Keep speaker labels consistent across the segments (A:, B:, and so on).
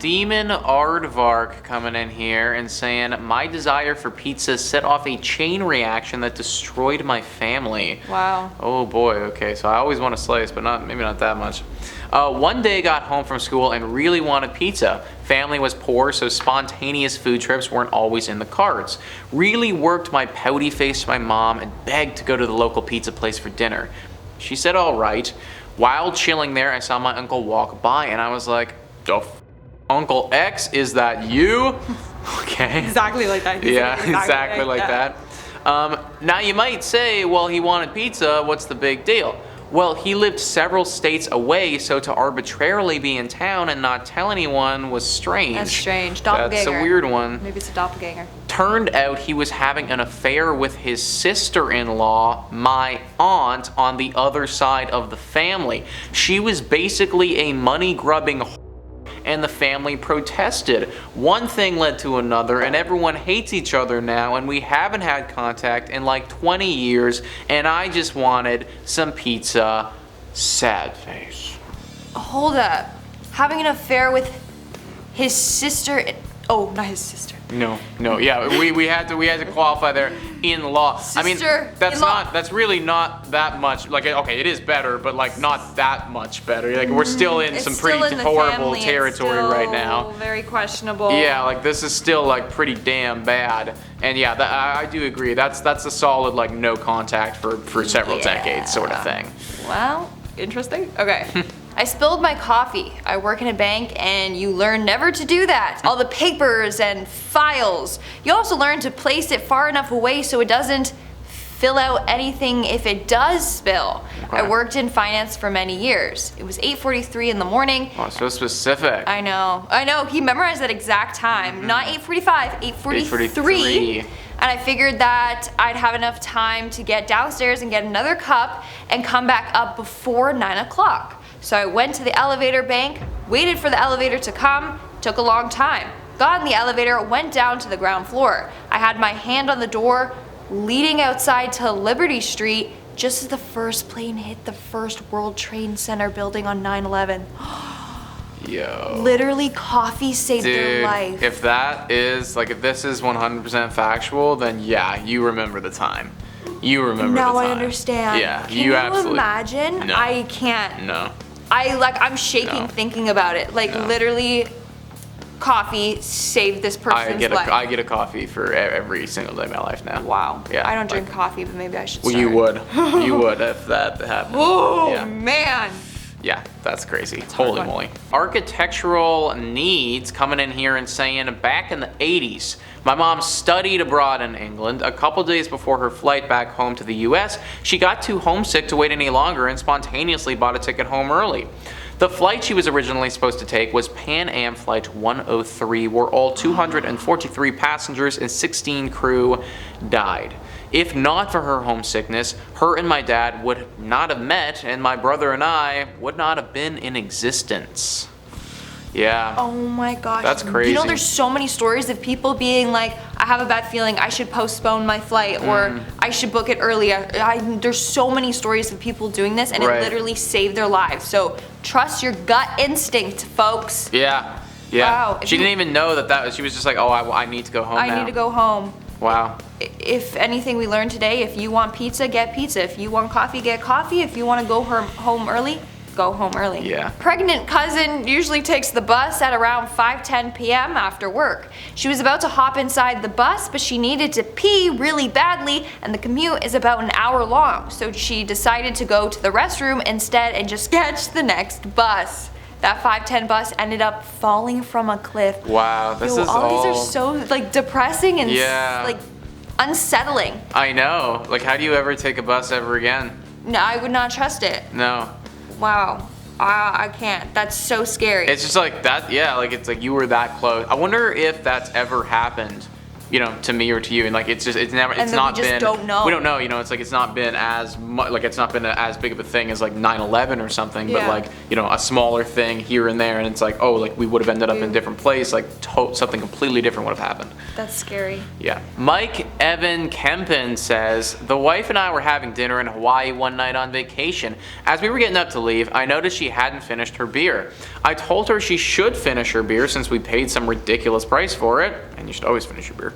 A: Demon Aardvark coming in here and saying, my desire for pizza set off a chain reaction that destroyed my family.
B: Wow.
A: Oh boy, okay, so I always want a slice, but maybe not that much. One day got home from school and really wanted pizza. Family was poor, so spontaneous food trips weren't always in the cards. Really worked my pouty face to my mom and begged to go to the local pizza place for dinner. She said all right. While chilling there, I saw my uncle walk by and I was like, Uncle X, is that you? Okay.
B: Exactly like that.
A: Yeah, exactly like that. Now you might say, well, he wanted pizza, what's the big deal? Well, he lived several states away, so to arbitrarily be in town and not tell anyone was strange.
B: That's strange. Doppelganger.
A: That's a weird one.
B: Maybe it's a doppelganger.
A: Turned out he was having an affair with his sister-in-law, my aunt, on the other side of the family. She was basically a money-grubbing and the family protested. One thing led to another, and everyone hates each other now, and we haven't had contact in like 20 years, and I just wanted some pizza. Sad face.
B: Hold up. Having an affair with his sister. Oh, not his sister.
A: No, yeah, we had to qualify there, in-law. I mean, that's really not that much, like, okay, it is better, but like not that much better. Like, we're still in some pretty horrible territory right now.
B: Very questionable.
A: Yeah, like this is still like pretty damn bad. And yeah, I do agree. That's a solid like no contact for several decades sort of thing.
B: Well, interesting. Okay. I spilled my coffee. I work in a bank and you learn never to do that. All the papers and files. You also learn to place it far enough away so it doesn't fill out anything if it does spill.
A: Okay.
B: I worked in finance for many years. It was 8:43 in the morning.
A: Oh, so specific.
B: I know. He memorized that exact time. Not 8:45, 8:43. And I figured that I'd have enough time to get downstairs and get another cup and come back up before 9 o'clock. So I went to the elevator bank, waited for the elevator to come, took a long time. Got in the elevator, went down to the ground floor. I had my hand on the door, leading outside to Liberty Street, just as the first plane hit the first World Trade Center building on 9/11.
A: Yo.
B: Literally, coffee saved their life.
A: If this is 100% factual, then yeah, you remember the time. You remember the time.
B: Now I understand.
A: Yeah,
B: Can you imagine?
A: No.
B: I can't.
A: No.
B: I'm shaking thinking about it. Like literally, coffee saved this person's life.
A: I get a coffee for every single day of my life now.
B: Wow.
A: Yeah.
B: I don't drink coffee, but maybe I should start.
A: Well, you would. You would if that happened.
B: Oh,
A: yeah.
B: Man.
A: Yeah, that's crazy. Holy moly. Architectural needs coming in here and saying, back in the 80s, my mom studied abroad in England. A couple days before her flight back home to the US, she got too homesick to wait any longer and spontaneously bought a ticket home early. The flight she was originally supposed to take was Pan Am Flight 103, where all 243 passengers and 16 crew died. If not for her homesickness, her and my dad would not have met, and my brother and I would not have been in existence. Yeah.
B: Oh my gosh.
A: That's crazy.
B: You know, there's so many stories of people being like, I have a bad feeling, I should postpone my flight, or I should book it earlier. There's so many stories of people doing this, and it literally saved their lives. So trust your gut instinct, folks.
A: Yeah.
B: Wow.
A: She didn't even know that she was just like, oh, I need to go home now.
B: I need to go home.
A: Wow.
B: If anything we learned today, if you want pizza, get pizza. If you want coffee, get coffee. If you want to go home early, go home early.
A: Yeah.
B: Pregnant cousin usually takes the bus at around 5:10 p.m. after work. She was about to hop inside the bus, but she needed to pee really badly, and the commute is about an hour long. So she decided to go to the restroom instead and just catch the next bus. That 5:10 bus ended up falling from a cliff.
A: Wow,
B: These are so like depressing and like unsettling.
A: I know. Like, how do you ever take a bus ever again?
B: No, I would not trust it.
A: No.
B: Wow. I can't. That's so scary.
A: It's just like that. Yeah, like it's like you were that close. I wonder if that's ever happened you know, to me or to you, and like it's never,
B: And
A: it's
B: then
A: not
B: we just
A: been,
B: don't know.
A: we don't know, you know, it's like it's not been as much, like it's not been as big of a thing as like 9/11 or something, but
B: Yeah.
A: like, you know, a smaller thing here and there, and it's like, oh, like we would have ended up in a different place, like something completely different would have happened.
B: That's scary.
A: Yeah. Mike Evan Kempen says, the wife and I were having dinner in Hawaii one night on vacation. As we were getting up to leave, I noticed she hadn't finished her beer. I told her she should finish her beer since we paid some ridiculous price for it, and you should always finish your beer.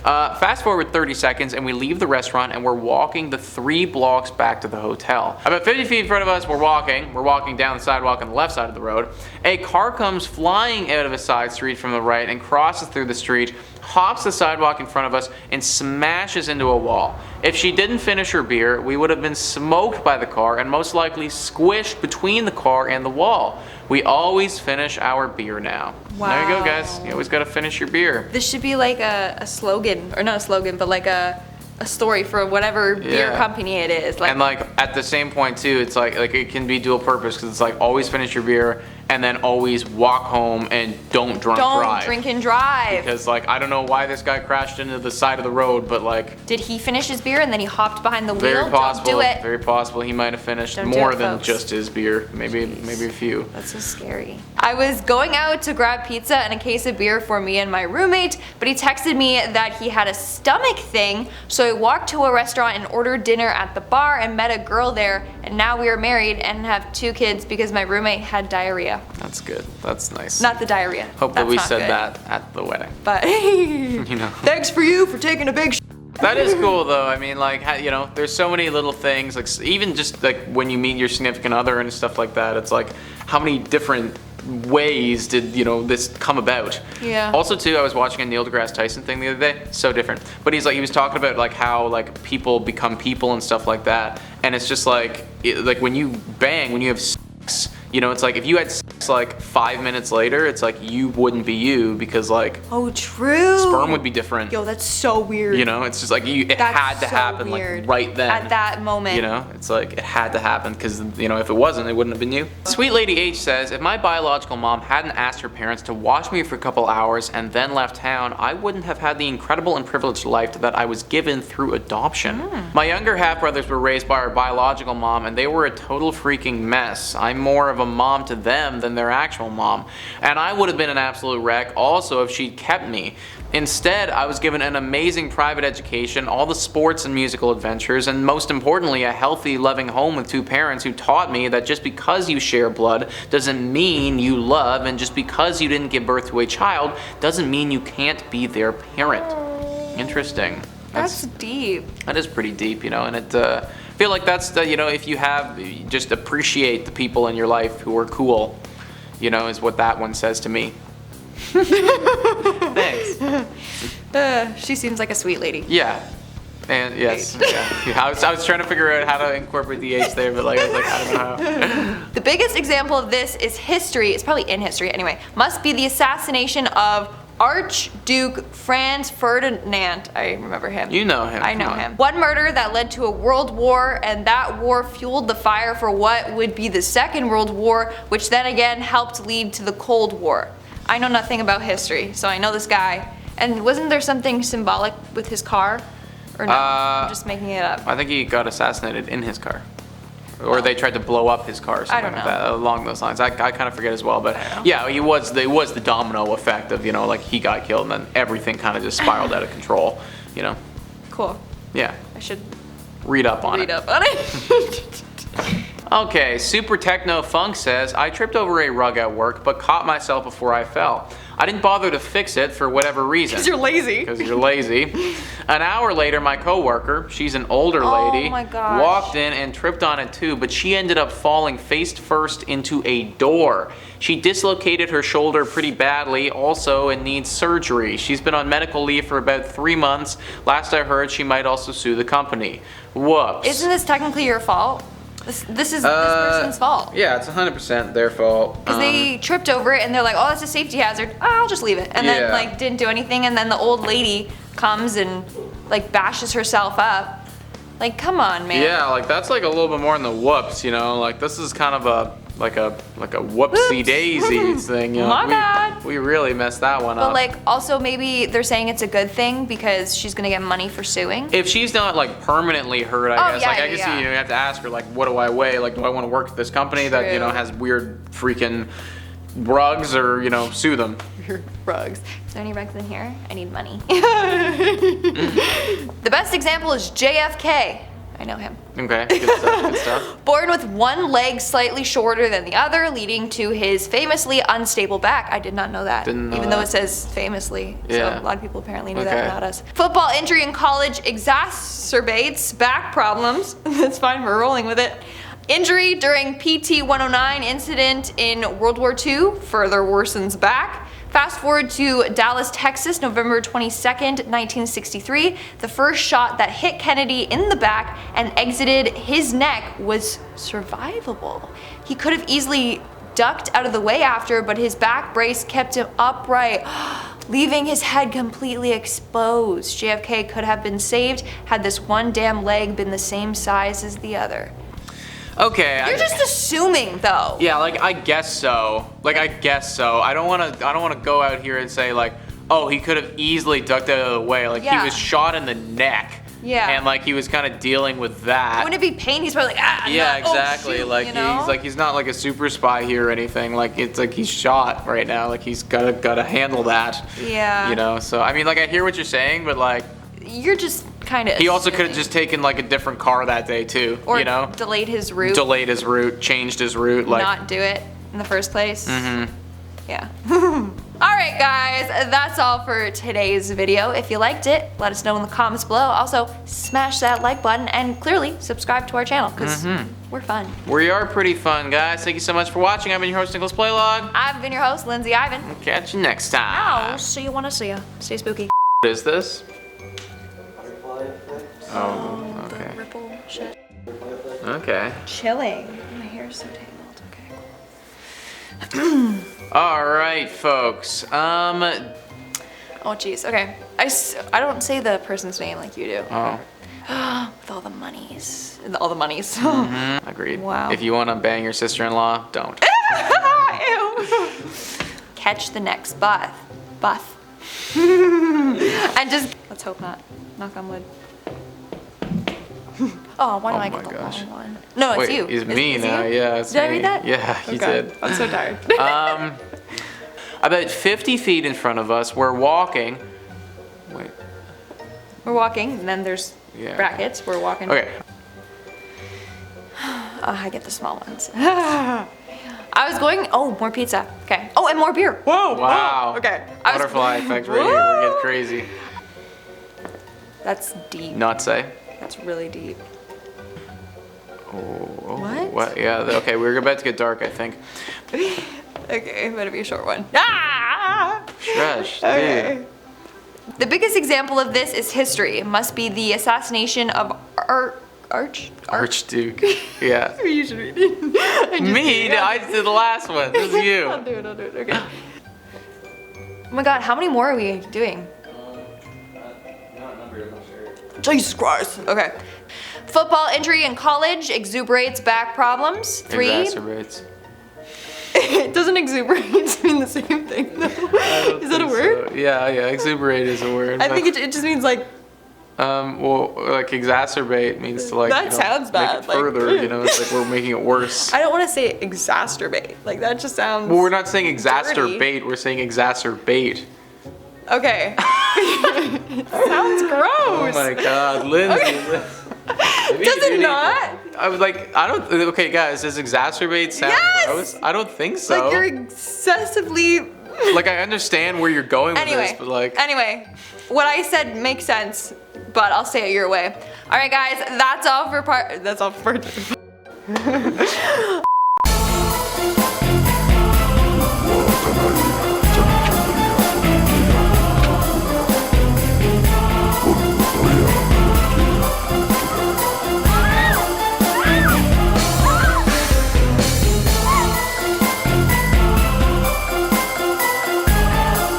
A: Fast forward 30 seconds and we leave the restaurant and we're walking the 3 blocks back to the hotel. About 50 feet in front of us, we're walking down the sidewalk on the left side of the road. A car comes flying out of a side street from the right and crosses through the street, hops the sidewalk in front of us, and smashes into a wall. If she didn't finish her beer, we would have been smoked by the car and most likely squished between the car and the wall. We always finish our beer now.
B: Wow.
A: There you go, guys. You always gotta finish your beer.
B: This should be like a slogan, or not a slogan, but like a story for whatever beer
A: Yeah.
B: company it is. Like,
A: And like at the same point too, it's like it can be dual purpose because it's like always finish your beer and then always walk home and don't drive.
B: don't drink and drive.
A: Because like I don't know why this guy crashed into the side of the road, but like
B: Did he finish his beer and then he hopped behind the
A: very
B: wheel?
A: possible,
B: Don't do it.
A: very possible he might have finished
B: Don't do
A: more
B: it,
A: than
B: folks.
A: just his beer, maybe a few.
B: That's so scary. I was going out to grab pizza and a case of beer for me and my roommate, but he texted me that he had a stomach thing, so I walked to a restaurant and ordered dinner at the bar and met a girl there, and now we are married and have 2 kids because my roommate had diarrhea.
A: That's good. That's nice.
B: Not the diarrhea.
A: Hope that
B: That's
A: we
B: not
A: said
B: good.
A: that at the wedding.
B: But
A: You know.
B: thanks for you for taking a big
A: That is cool though. I mean, like, you know, there's so many little things, like even just like when you meet your significant other and stuff like that, it's like how many different ways did, you know, this come about?
B: Yeah.
A: Also too, I was watching a Neil deGrasse Tyson thing the other day, so different. But he was talking about like how like people become people and stuff like that. And it's just like, like when you bang, when you have sex, you know, it's like if you had sex like 5 minutes later, it's like you wouldn't be you because like
B: Oh, true.
A: sperm would be different.
B: Yo, that's so weird.
A: You know, it's just like it
B: That's
A: had to
B: so
A: happen
B: weird.
A: like right then.
B: At that moment.
A: You know, it's like it had to happen because, you know, if it wasn't, it wouldn't have been you. Sweet Lady H says, if my biological mom hadn't asked her parents to watch me for a couple hours and then left town, I wouldn't have had the incredible and privileged life that I was given through adoption. My younger half-brothers were raised by our biological mom and they were a total freaking mess. I'm more of a mom to them than their actual mom. And I would have been an absolute wreck also if she'd kept me. Instead, I was given an amazing private education, all the sports and musical adventures, and most importantly, a healthy, loving home with 2 parents who taught me that just because you share blood doesn't mean you love, and just because you didn't give birth to a child doesn't mean you can't be their parent. Interesting.
B: That's deep.
A: That is pretty deep, you know, and it, I feel like that's the, you know, if you have, just appreciate the people in your life who are cool, you know, is what that one says to me. Thanks.
B: She seems like a sweet lady.
A: Yeah. And yes, yeah. I was trying to figure out how to incorporate the H there, but like I was like, I don't know how.
B: The biggest example of this is history. It's probably in history anyway. Must be the assassination of Archduke Franz Ferdinand. I remember him.
A: You know him.
B: I know
A: come on.
B: him. One murder that led to a world war, and that war fueled the fire for what would be the Second World War, which then again helped lead to the Cold War. I know nothing about history, so I know this guy. And wasn't there something symbolic with his car? Or no? I'm just making it up.
A: I think he got assassinated in his car. Or they tried to blow up his car or something
B: don't
A: like
B: know.
A: that, along those lines. I kind of forget as well, but yeah, it was the domino effect of, you know, like he got killed and then everything kind of just spiraled out of control, you know?
B: Cool.
A: Yeah.
B: I should
A: Read up on
B: read
A: it.
B: up on it.
A: Okay, Super Techno Funk says, I tripped over a rug at work, but caught myself before I fell. I didn't bother to fix it for whatever reason.
B: Because you're lazy.
A: Because you're lazy. An hour later, my coworker, she's an older lady,
B: my gosh.
A: walked in and tripped on it too, but she ended up falling face first into a door. She dislocated her shoulder pretty badly also and needs surgery. She's been on medical leave for about 3 months. Last I heard, she might also sue the company. Whoops.
B: Isn't this technically your fault? This is this person's fault.
A: Yeah, it's 100% their fault.
B: Because they tripped over it and they're like, oh, that's a safety hazard. Oh, I'll just leave it. And
A: Yeah.
B: then like didn't do anything. And then the old lady comes and like bashes herself up. Like, come on, man.
A: Yeah, like that's like a little bit more in the whoops, you know? Like this is kind of a like a whoopsie daisy thing. You know?
B: My bad.
A: We really messed that one up.
B: But like, also maybe they're saying it's a good thing because she's gonna get money for suing.
A: If she's not like permanently hurt, I guess.
B: Yeah,
A: like I guess you have to ask her like, what do I weigh? Like, do I want to work at this company that has weird freaking rugs, or sue them?
B: Rugs. Is there any rugs in here? I need money. The best example is JFK. I know him.
A: Okay, good stuff, good stuff.
B: Born with one leg slightly shorter than the other, leading to his famously unstable back. I did not know that. Even though it says famously.
A: Yeah.
B: So a lot of people apparently knew that, not us. Football injury in college exacerbates back problems. That's fine, we're rolling with it. Injury during PT 109 incident in World War II further worsens back. Fast forward to Dallas, Texas, November 22nd, 1963. The first shot that hit Kennedy in the back and exited his neck was survivable. He could have easily ducked out of the way after, but his back brace kept him upright, leaving his head completely exposed. JFK could have been saved had this one damn leg been the same size as the other.
A: Okay.
B: You're just assuming, though.
A: Yeah, like I guess so. I don't want to go out here and say like, oh, he could have easily ducked out of the way. Like he was shot in the neck. Yeah. And like he was kind of dealing with that.
B: Wouldn't it be pain? He's probably like, ah.
A: Yeah,
B: no,
A: exactly.
B: Oh, shoot,
A: like he's not like a super spy here or anything. Like it's like he's shot right now. Like he's gotta handle that.
B: Yeah.
A: So I mean, like I hear what you're saying, but like
B: you're just kind of.
A: He also could have just taken like a different car that day too.
B: Or delayed his route.
A: Changed his route. Like
B: not do it in the first place. Yeah. Alright guys, that's all for today's video. If you liked it, let us know in the comments below. Also, smash that like button and clearly subscribe to our channel because we're fun.
A: We are pretty fun, guys. Thank you so much for watching. I've been your host, Nicholas Playlog.
B: I've been your host, Lindsay Ivan.
A: We'll catch you next time.
B: I'll see you when I see you. Stay spooky.
A: What is this?
C: Butterfly effect.
A: Oh, okay.
B: The ripple shit.
A: Okay.
B: Chilling. My hair's so tangled. Okay, cool.
A: All right, folks.
B: Oh, jeez. Okay. I don't say the person's name like you do.
A: Oh.
B: With all the monies. All the monies.
A: Agreed.
B: Wow.
A: If you want to bang your sister-in-law, don't.
B: Ew. Catch the next buff. And just, let's hope not. Knock on wood. Oh, why don't I get the long one? No, it's you.
A: It's me now. Yeah, it's me.
B: Did I read that?
A: Yeah, you did.
B: I'm so tired.
A: About 50 feet in front of us, we're walking. Wait.
B: We're walking, and then there's brackets. We're walking.
A: Okay.
B: I get the small ones. I was going. Oh, more pizza. Okay. Oh, and more beer. Whoa.
A: Wow.
B: Oh, okay.
A: Butterfly effect right here. We're getting crazy.
B: That's deep.
A: Not say.
B: That's really deep.
A: Oh.
B: What?
A: Yeah. Okay. We're about to get dark, I think.
B: Okay, better be a short one. Ah!
A: Shush.
B: Okay.
A: Dude.
B: The biggest example of this is history. It must be the assassination of
A: Archduke. Yeah.
B: You should read it.
A: Me? I did the last one. This is you.
B: I'll do it. Okay. Oh my god, how many more are we doing?
C: Not numbered, I'm not sure.
B: Jesus Christ. Okay. Football injury in college exuberates back problems. 3.
A: Exacerbates.
B: It doesn't exuberate mean the same thing though. Is that a word?
A: So. Yeah, exuberate is a word.
B: I think it just means like.
A: Well, like exacerbate means to like.
B: That sounds bad.
A: Make it further, it's like we're making it worse.
B: I don't want to say exacerbate. Like that just sounds.
A: Well, we're not saying exacerbate.
B: Dirty.
A: We're saying exacerbate.
B: Okay. It sounds gross.
A: Oh my God, Lindsay.
B: Okay. Does it not?
A: I was like, I don't. Okay, guys, does exacerbate sound gross? I don't think so.
B: Like you're excessively.
A: Like I understand where you're going with this, but like.
B: Anyway, what I said makes sense, but I'll say it your way. All right, guys, that's all for part.